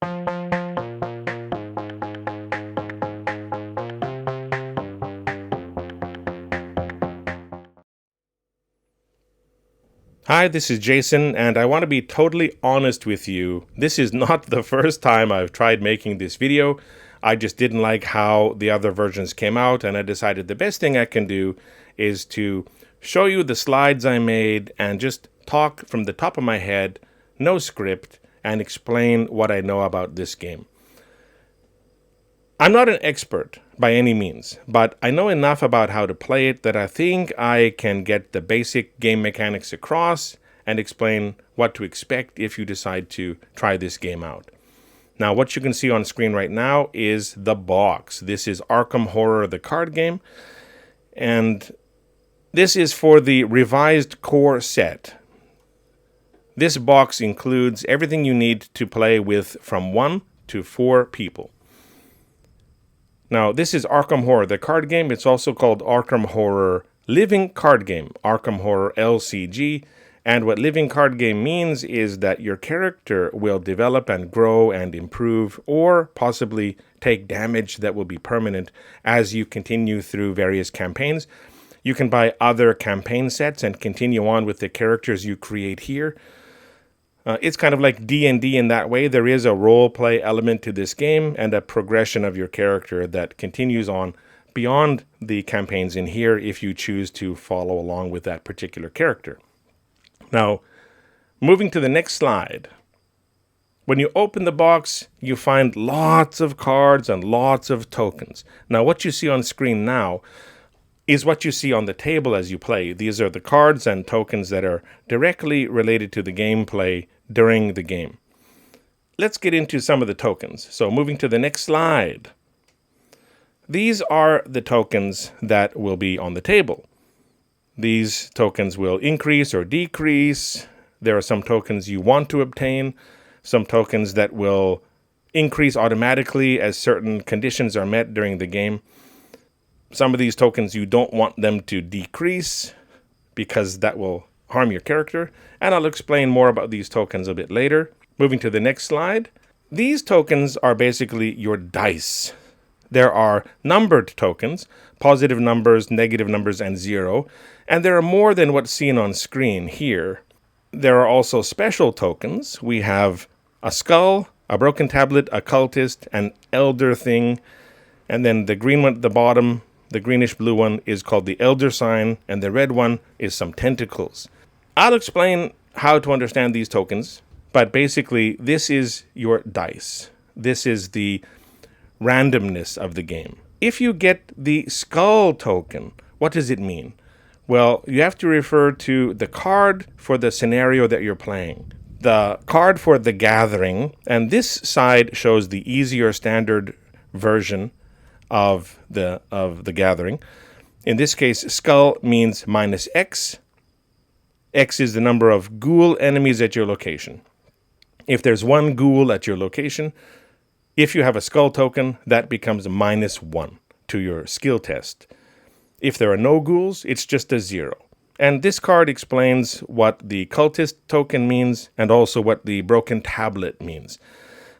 Hi, this is Jason, and I want to be totally honest with you. This is not the first time I've tried making this video. I just didn't like how the other versions came out, and I decided the best thing I can do is to show you the slides I made and just talk from the top of my head, no script, and explain what I know about this game. I'm not an expert by any means, but I know enough about how to play it that I think I can get the basic game mechanics across and explain what to expect if you decide to try this game out. Now, what you can see on screen right now is the box. This is Arkham Horror, the card game, and this is for the revised core set. This box includes everything you need to play with from 1 to 4 people. Now, this is Arkham Horror, the card game. It's also called Arkham Horror Living Card Game, Arkham Horror LCG. And what Living Card Game means is that your character will develop and grow and improve, or possibly take damage that will be permanent as you continue through various campaigns. You can buy other campaign sets and continue on with the characters you create here. It's kind of like D&D in that way. There is a role play element to this game and a progression of your character that continues on beyond the campaigns in here if you choose to follow along with that particular character. Now, moving to the next slide. When you open the box, you find lots of cards and lots of tokens. Now, what you see on screen now is what you see on the table as you play. These are the cards and tokens that are directly related to the gameplay during the game. Let's get into some of the tokens. So moving to the next slide. These are the tokens that will be on the table. These tokens will increase or decrease. There are some tokens you want to obtain, some tokens that will increase automatically as certain conditions are met during the game. Some of these tokens you don't want them to decrease because that will harm your character. And I'll explain more about these tokens a bit later. Moving to the next slide. These tokens are basically your dice. There are numbered tokens, positive numbers, negative numbers, and 0. And there are more than what's seen on screen here. There are also special tokens. We have a skull, a broken tablet, a cultist, an elder thing, and then the green one at the bottom. The greenish-blue one is called the Elder Sign, and the red one is some tentacles. I'll explain how to understand these tokens, but basically this is your dice. This is the randomness of the game. If you get the skull token, what does it mean? Well, you have to refer to the card for the scenario that you're playing. The card for the gathering, and this side shows the easier standard version of the gathering. In this case, skull means minus X. X is the number of ghoul enemies at your location. If there's one ghoul at your location, if you have a skull token, that becomes -1 to your skill test. If there are no ghouls, it's just a 0. And this card explains what the cultist token means and also what the broken tablet means.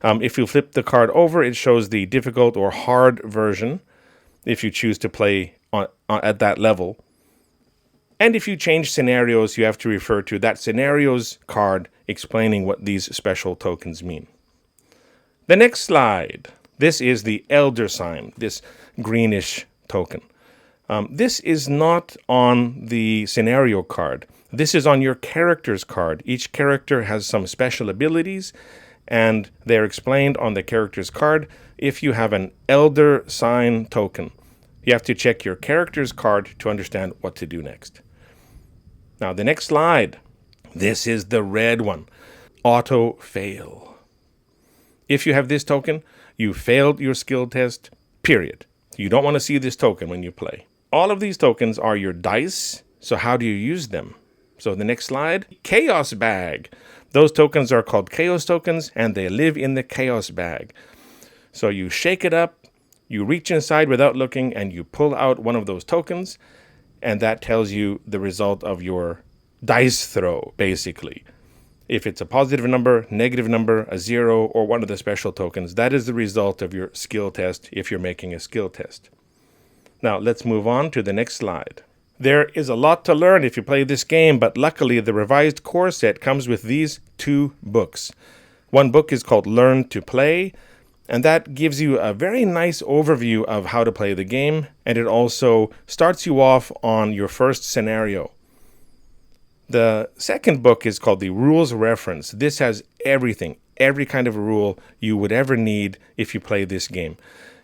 If you flip the card over, it shows the difficult or hard version if you choose to play at that level. And if you change scenarios, you have to refer to that scenario's card explaining what these special tokens mean. The next slide. This is the Elder Sign, this greenish token. This is not on the scenario card. This is on your character's card. Each character has some special abilities, and they're explained on the character's card. If you have an Elder Sign token, you have to check your character's card to understand what to do next. Now, the next slide. This is the red one. Auto fail. If you have this token, you failed your skill test, period. You don't want to see this token when you play. All of these tokens are your dice. So how do you use them? So the next slide, Chaos Bag. Those tokens are called Chaos tokens, and they live in the Chaos Bag. So you shake it up, you reach inside without looking, and you pull out one of those tokens, and that tells you the result of your dice throw, basically. If it's a positive number, negative number, a 0, or one of the special tokens, that is the result of your skill test if you're making a skill test. Now, let's move on to the next slide. There is a lot to learn if you play this game, but luckily the revised core set comes with these 2 books. One book is called Learn to Play, and that gives you a very nice overview of how to play the game, and it also starts you off on your first scenario. The second book is called the Rules Reference. This has everything, every kind of rule you would ever need if you play this game.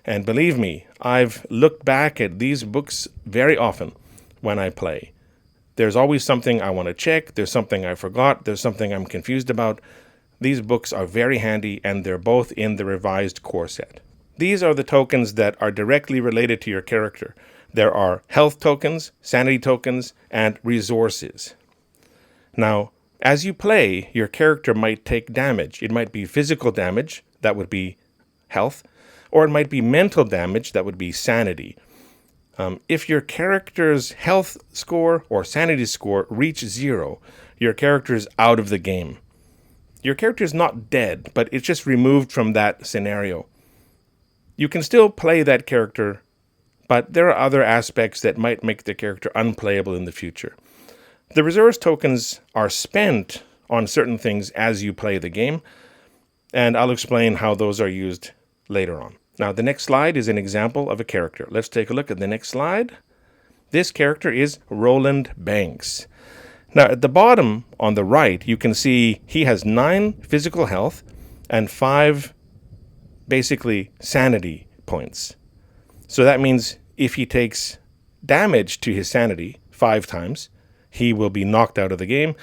And believe me, I've looked back at these books very often when I play. There's always something I want to check, there's something I forgot, there's something I'm confused about. These books are very handy, and they're both in the revised core set. These are the tokens that are directly related to your character. There are health tokens, sanity tokens, and resources. Now, as you play, your character might take damage. It might be physical damage, that would be health, or it might be mental damage, that would be sanity. If your character's health score or sanity score reach 0, your character is out of the game. Your character is not dead, but it's just removed from that scenario. You can still play that character, but there are other aspects that might make the character unplayable in the future. The resource tokens are spent on certain things as you play the game, and I'll explain how those are used later on. Now, the next slide is an example of a character. Let's take a look at the next slide. This character is Roland Banks. Now, at the bottom on the right, you can see he has 9 physical health and 5, basically, sanity points. So that means if he takes damage to his sanity 5 times, he will be knocked out of the game.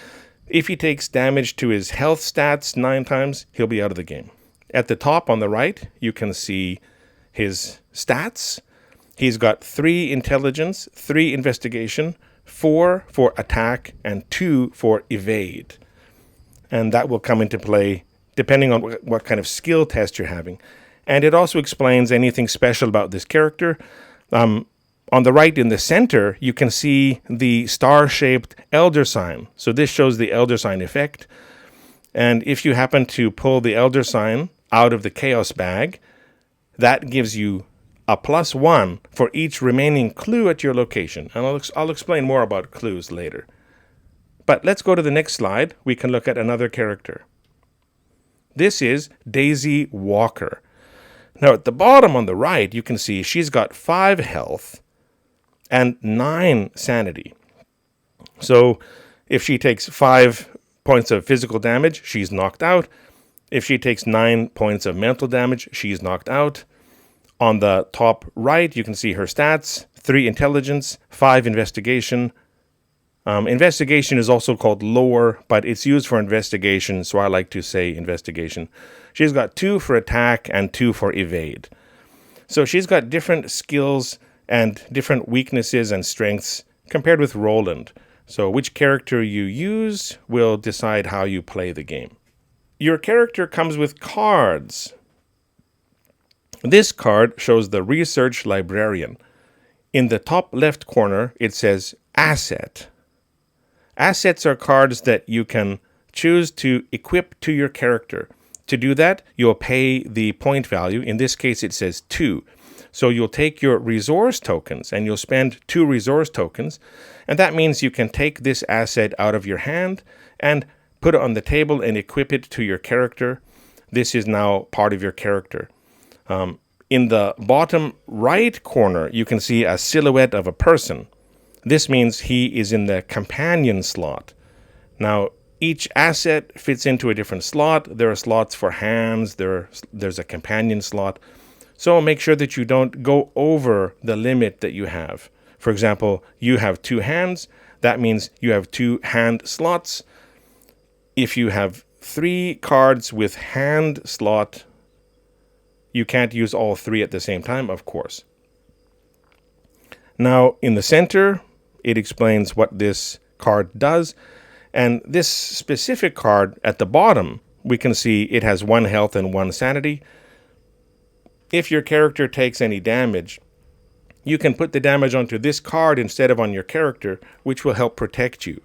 If he takes damage to his health stats 9 times, he'll be out of the game. At the top on the right, you can see his stats. He's got 3 intelligence, 3 investigation, 4 for attack, and 2 for evade. And that will come into play depending on what kind of skill test you're having. And it also explains anything special about this character. On the right in the center, you can see the star-shaped elder sign. So this shows the elder sign effect. And if you happen to pull the elder sign out of the chaos bag, that gives you a +1 for each remaining clue at your location. And I'll explain more about clues later. But let's go to the next slide. We can look at another character. This is Daisy Walker. Now at the bottom on the right, you can see she's got 5 health and 9 sanity. So if she takes 5 points of physical damage, she's knocked out. If she takes 9 points of mental damage, she's knocked out. On the top right, you can see her stats: 3 intelligence, 5 investigation. Investigation is also called lore, but it's used for investigation, so I like to say investigation. She's got 2 for attack and 2 for evade. So she's got different skills and different weaknesses and strengths compared with Roland. So which character you use will decide how you play the game. Your character comes with cards. This card shows the Research Librarian. In the top left corner, it says Asset. Assets are cards that you can choose to equip to your character. To do that, you'll pay the point value. In this case, it says 2. So you'll take your resource tokens and you'll spend 2 resource tokens. And that means you can take this asset out of your hand and put it on the table and equip it to your character. This is now part of your character. In the bottom right corner, you can see a silhouette of a person. This means he is in the companion slot. Now, each asset fits into a different slot. There are slots for hands. There's a companion slot. So make sure that you don't go over the limit that you have. For example, you have 2 hands. That means you have 2 hand slots. If you have 3 cards with hand slot, you can't use all 3 at the same time, of course. Now, in the center, it explains what this card does. And this specific card at the bottom, we can see it has 1 health and 1 sanity. If your character takes any damage, you can put the damage onto this card instead of on your character, which will help protect you.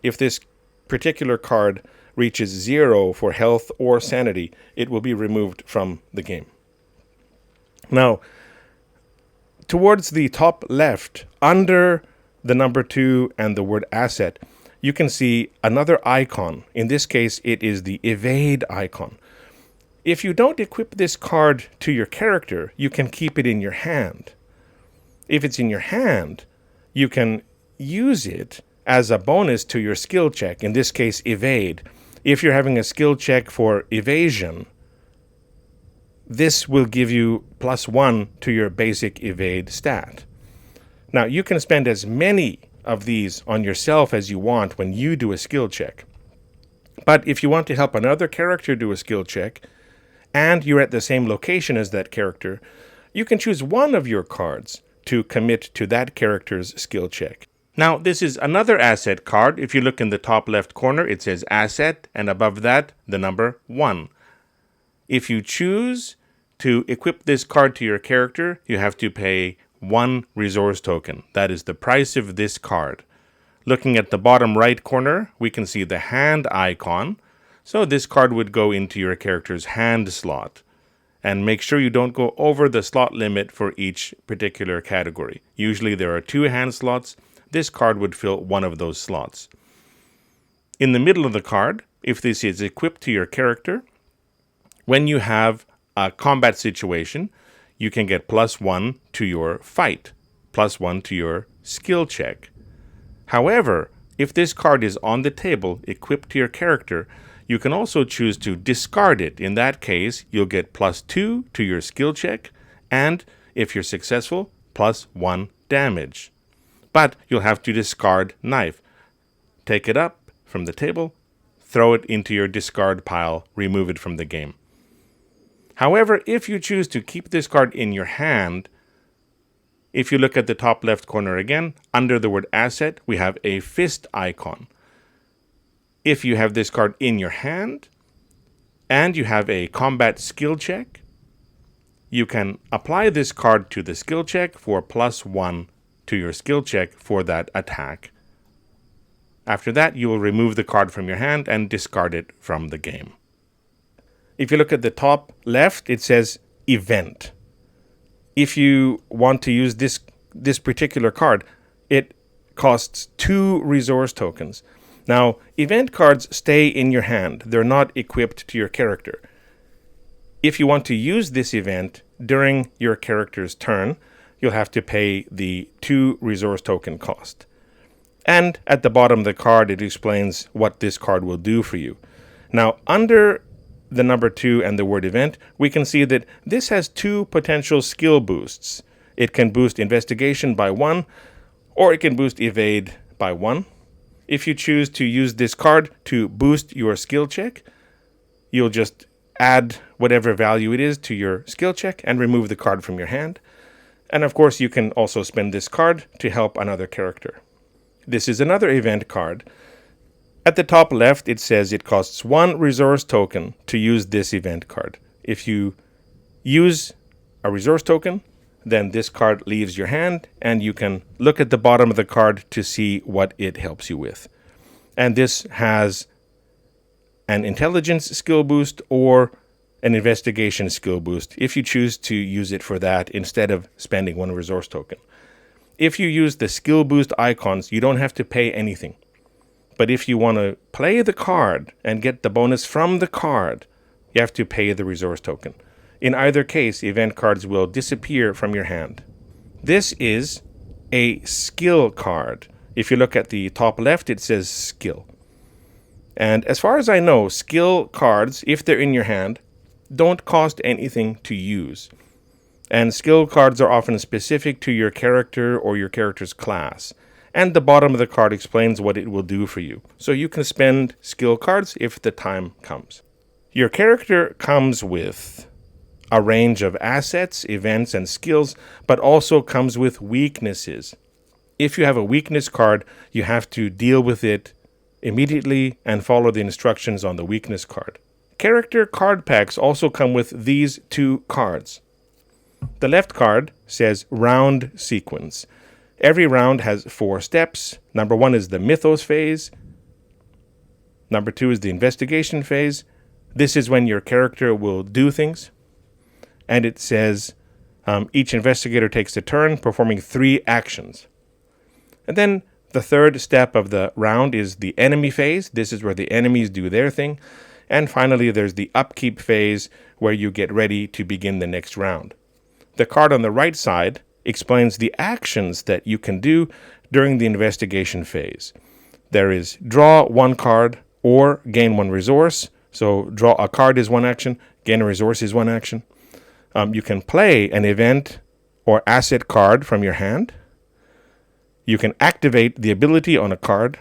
If this particular card reaches 0 for health or sanity, it will be removed from the game. Now, towards the top left, under the number 2 and the word asset, you can see another icon. In this case, it is the evade icon. If you don't equip this card to your character, you can keep it in your hand. If it's in your hand, you can use it as a bonus to your skill check, in this case, evade. If you're having a skill check for evasion, this will give you +1 to your basic evade stat. Now, you can spend as many of these on yourself as you want when you do a skill check. But if you want to help another character do a skill check, and you're at the same location as that character, you can choose one of your cards to commit to that character's skill check. Now, this is another asset card. If you look in the top left corner, it says asset, and above that, the number 1. If you choose to equip this card to your character, you have to pay 1 resource token. That is the price of this card. Looking at the bottom right corner, we can see the hand icon. So this card would go into your character's hand slot. And make sure you don't go over the slot limit for each particular category. Usually there are 2 hand slots. This card would fill one of those slots. In the middle of the card, if this is equipped to your character, when you have a combat situation, you can get +1 to your fight, +1 to your skill check. However, if this card is on the table, equipped to your character, you can also choose to discard it. In that case, you'll get +2 to your skill check, and if you're successful, +1 damage. But you'll have to discard knife. Take it up from the table, throw it into your discard pile, remove it from the game. However, if you choose to keep this card in your hand, if you look at the top left corner again, under the word asset, we have a fist icon. If you have this card in your hand, and you have a combat skill check, you can apply this card to the skill check for +1 to your skill check for that attack. After that, you will remove the card from your hand and discard it from the game. If you look at the top left, it says event. If you want to use this particular card, it costs 2 resource tokens. Now, event cards stay in your hand. They're not equipped to your character. If you want to use this event during your character's turn, you'll have to pay the 2 resource token cost. And at the bottom of the card, it explains what this card will do for you. Now, under the number 2 and the word event, we can see that this has 2 potential skill boosts. It can boost investigation by 1, or it can boost evade by 1. If you choose to use this card to boost your skill check, you'll just add whatever value it is to your skill check and remove the card from your hand. And of course, you can also spend this card to help another character. This is another event card. At the top left, it says it costs 1 resource token to use this event card. If you use a resource token, then this card leaves your hand, and you can look at the bottom of the card to see what it helps you with. And this has an intelligence skill boost or an investigation skill boost if you choose to use it for that instead of spending 1 resource token. If you use the skill boost icons, you don't have to pay anything. But if you want to play the card and get the bonus from the card, you have to pay the resource token. In either case, event cards will disappear from your hand. This is a skill card. If you look at the top left, it says skill. And as far as I know, skill cards, if they're in your hand, don't cost anything to use. And skill cards are often specific to your character or your character's class. And the bottom of the card explains what it will do for you. So you can spend skill cards if the time comes. Your character comes with a range of assets, events, and skills, but also comes with weaknesses. If you have a weakness card, you have to deal with it immediately and follow the instructions on the weakness card. Character card packs also come with these 2 cards. The left card says round sequence. Every round has 4 steps. Number 1 is the mythos phase. Number 2 is the investigation phase. This is when your character will do things. And it says each investigator takes a turn performing 3 actions. And then the third step of the round is the enemy phase. This is where the enemies do their thing. And finally, there's the upkeep phase where you get ready to begin the next round. The card on the right side explains the actions that you can do during the investigation phase. There is draw 1 card or gain 1 resource. So draw a card is 1 action, gain a resource is 1 action. You can play an event or asset card from your hand. You can activate the ability on a card.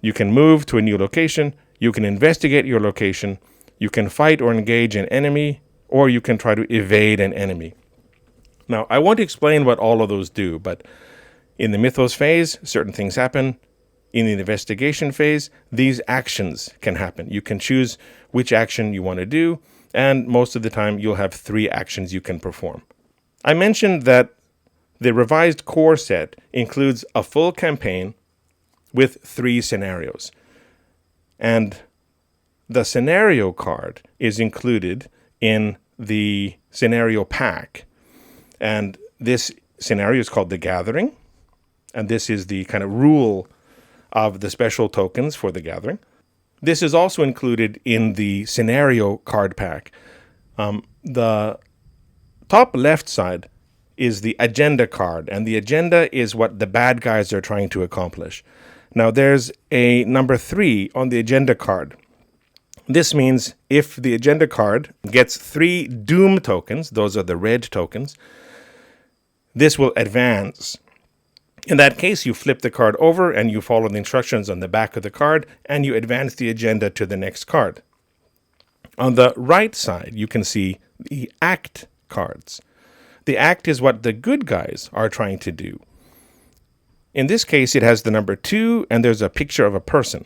You can move to a new location. You can investigate your location. You can fight or engage an enemy, or you can try to evade an enemy. Now, I won't explain what all of those do, but in the Mythos phase, certain things happen. In the investigation phase, these actions can happen. You can choose which action you want to do, and most of the time, you'll have 3 actions you can perform. I mentioned that the revised core set includes a full campaign with 3 scenarios. And the scenario card is included in the scenario pack. And this scenario is called The Gathering. And this is the kind of rule of the special tokens for The Gathering. This is also included in the scenario card pack. The top left side is the agenda card, and the agenda is what the bad guys are trying to accomplish. Now, there's a number 3 on the agenda card. This means if the agenda card gets 3 doom tokens, those are the red tokens, this will advance. In that case, you flip the card over and you follow the instructions on the back of the card, and you advance the agenda to the next card. On the right side, you can see the act cards. The act is what the good guys are trying to do. In this case, it has the number 2, and there's a picture of a person.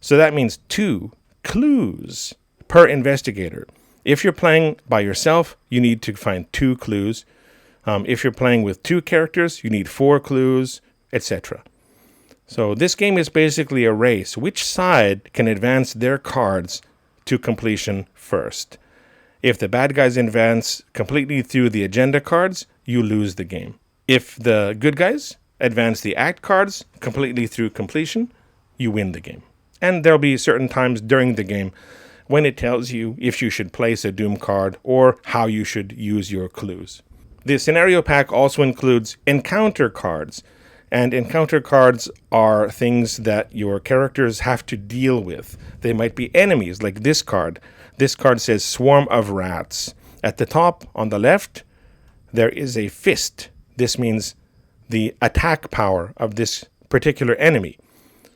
So that means 2 clues per investigator. If you're playing by yourself, you need to find 2 clues. If you're playing with 2 characters, you need 4 clues, etc. So this game is basically a race. Which side can advance their cards to completion first? If the bad guys advance completely through the agenda cards, you lose the game. If the good guys advance the act cards completely through completion, you win the game. And there'll be certain times during the game when it tells you if you should place a doom card or how you should use your clues. The scenario pack also includes encounter cards. And encounter cards are things that your characters have to deal with. They might be enemies, like this card. This card says Swarm of Rats. At the top, on the left, there is a fist. This means the attack power of this particular enemy.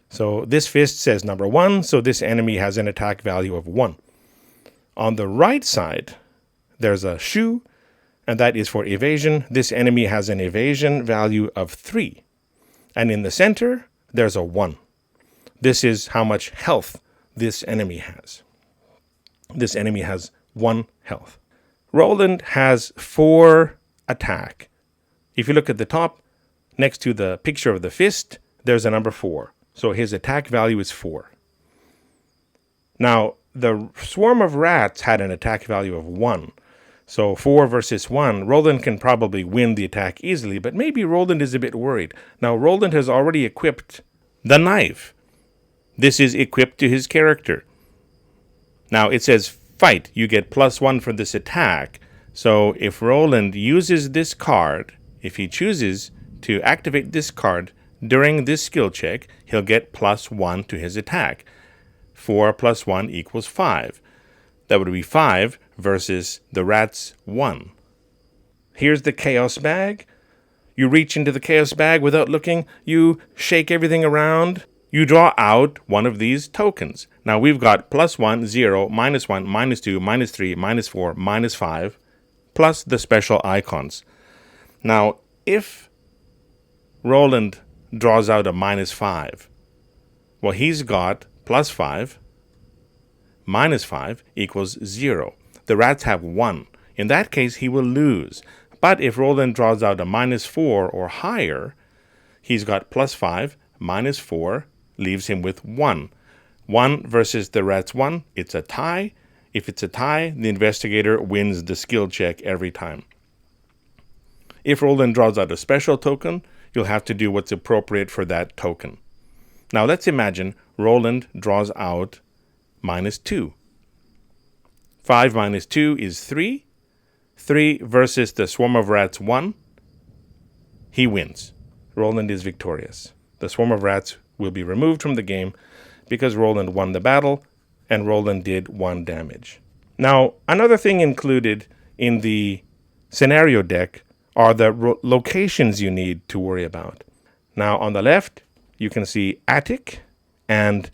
So this fist says number 1, so this enemy has an attack value of 1. On the right side, there's a shoe, and that is for evasion. This enemy has an evasion value of 3. And in the center, there's a 1. This is how much health this enemy has. This enemy has 1 health. Roland has 4 attack. If you look at the top, next to the picture of the fist, there's a number 4. So his attack value is 4. Now, the Swarm of Rats had an attack value of 1. So 4 versus 1, Roland can probably win the attack easily, but maybe Roland is a bit worried. Now, Roland has already equipped the knife. This is equipped to his character. Now, it says fight. You get +1 for this attack. So if Roland uses this card, if he chooses to activate this card during this skill check, he'll get +1 to his attack. 4 + 1 = 5. That would be 5 versus the rat's 1. Here's the chaos bag. You reach into the chaos bag without looking. You shake everything around. You draw out one of these tokens. Now we've got +1, 0, -1, -2, -3, -4, -5, plus the special icons. Now, if Roland draws out a -5, well, he's got +5, -5 = 0. The rats have 1. In that case, he will lose. But if Roland draws out a -4 or higher, he's got +5, -4, leaves him with 1. 1 versus the rat's 1, it's a tie. If it's a tie, the investigator wins the skill check every time. If Roland draws out a special token, you'll have to do what's appropriate for that token. Now let's imagine Roland draws out -2. 5 minus 2 is 3. 3 versus the swarm of rats 1. He wins. Roland is victorious. The swarm of rats will be removed from the game because Roland won the battle and Roland did 1 damage. Now, another thing included in the scenario deck are the locations you need to worry about. Now, on the left, you can see attic, and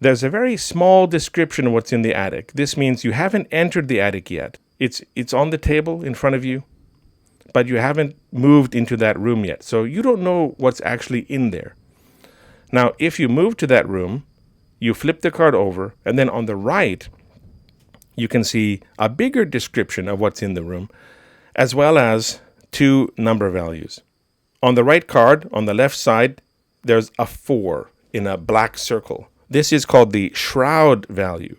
there's a very small description of what's in the attic. This means you haven't entered the attic yet. It's on the table in front of you, but you haven't moved into that room yet. So you don't know what's actually in there. Now, if you move to that room, you flip the card over, and then on the right, you can see a bigger description of what's in the room, as well as 2 number values. On the right card, on the left side, there's a 4 in a black circle. This is called the shroud value.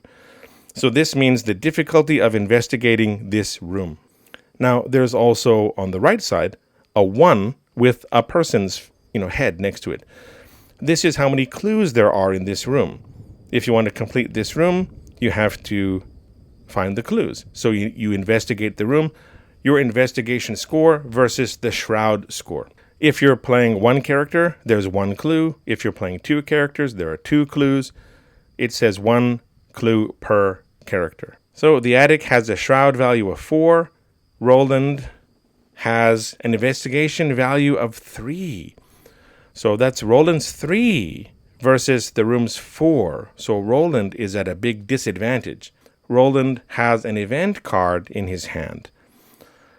So this means the difficulty of investigating this room. Now, there's also on the right side a 1 with a person's head next to it. This is how many clues there are in this room. If you want to complete this room, you have to find the clues. So you investigate the room, your investigation score versus the shroud score. If you're playing 1 character, there's 1 clue. If you're playing 2 characters, there are 2 clues. It says 1 clue per character. So the attic has a shroud value of 4. Roland has an investigation value of 3. So that's Roland's 3 versus the room's 4. So Roland is at a big disadvantage. Roland has an event card in his hand.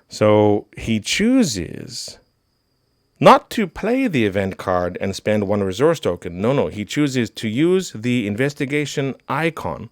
So he chooses not to play the event card and spend 1 resource token. No. He chooses to use the investigation icon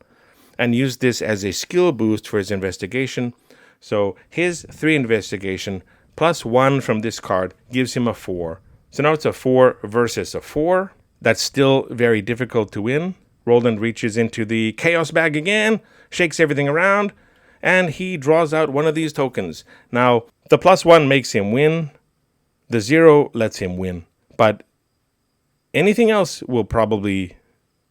and use this as a skill boost for his investigation. So his 3 investigation plus 1 from this card gives him a 4. So now it's a 4 versus a 4. That's still very difficult to win. Roland reaches into the chaos bag again, shakes everything around, and he draws out one of these tokens. Now, the +1 makes him win. The 0 lets him win. But anything else will probably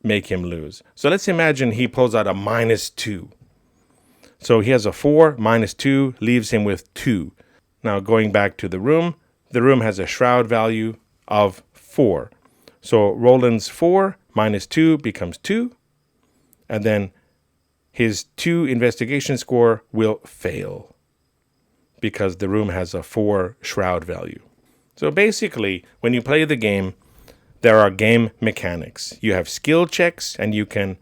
make him lose. So let's imagine he pulls out a -2. So he has a 4, -2 leaves him with 2. Now going back to the room has a shroud value of 4. So Roland's 4 minus 2 becomes 2. And then his 2 investigation score will fail because the room has a 4 shroud value. So basically, when you play the game, there are game mechanics. You have skill checks, and you can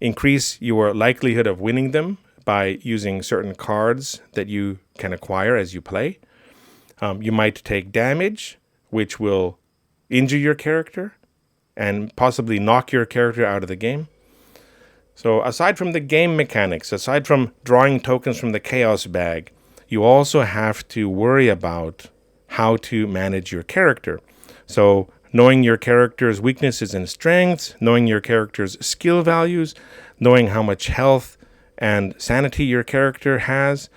increase your likelihood of winning them by using certain cards that you can acquire as you play. You might take damage, which will injure your character and possibly knock your character out of the game. So aside from the game mechanics, aside from drawing tokens from the chaos bag, you also have to worry about how to manage your character. So knowing your character's weaknesses and strengths, knowing your character's skill values, knowing how much health and sanity your character has,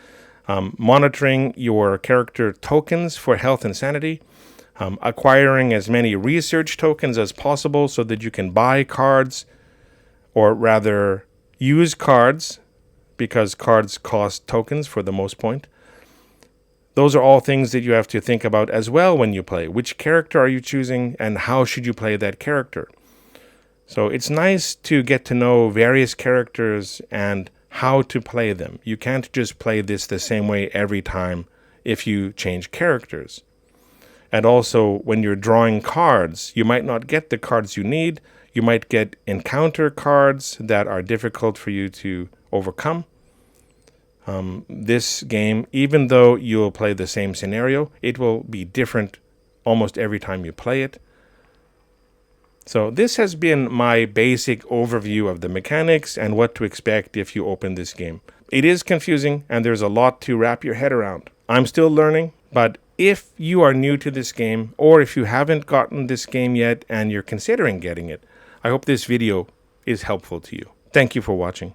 monitoring your character tokens for health and sanity, acquiring as many research tokens as possible so that you can buy cards, or rather use cards, because cards cost tokens for the most part. Those are all things that you have to think about as well when you play. Which character are you choosing, and how should you play that character? So it's nice to get to know various characters and how to play them. You can't just play this the same way every time if you change characters. And also, when you're drawing cards, you might not get the cards you need. You might get encounter cards that are difficult for you to overcome. This game, even though you'll play the same scenario, it will be different almost every time you play it. So this has been my basic overview of the mechanics and what to expect if you open this game. It is confusing, and there's a lot to wrap your head around. I'm still learning, but if you are new to this game, or if you haven't gotten this game yet and you're considering getting it, I hope this video is helpful to you. Thank you for watching.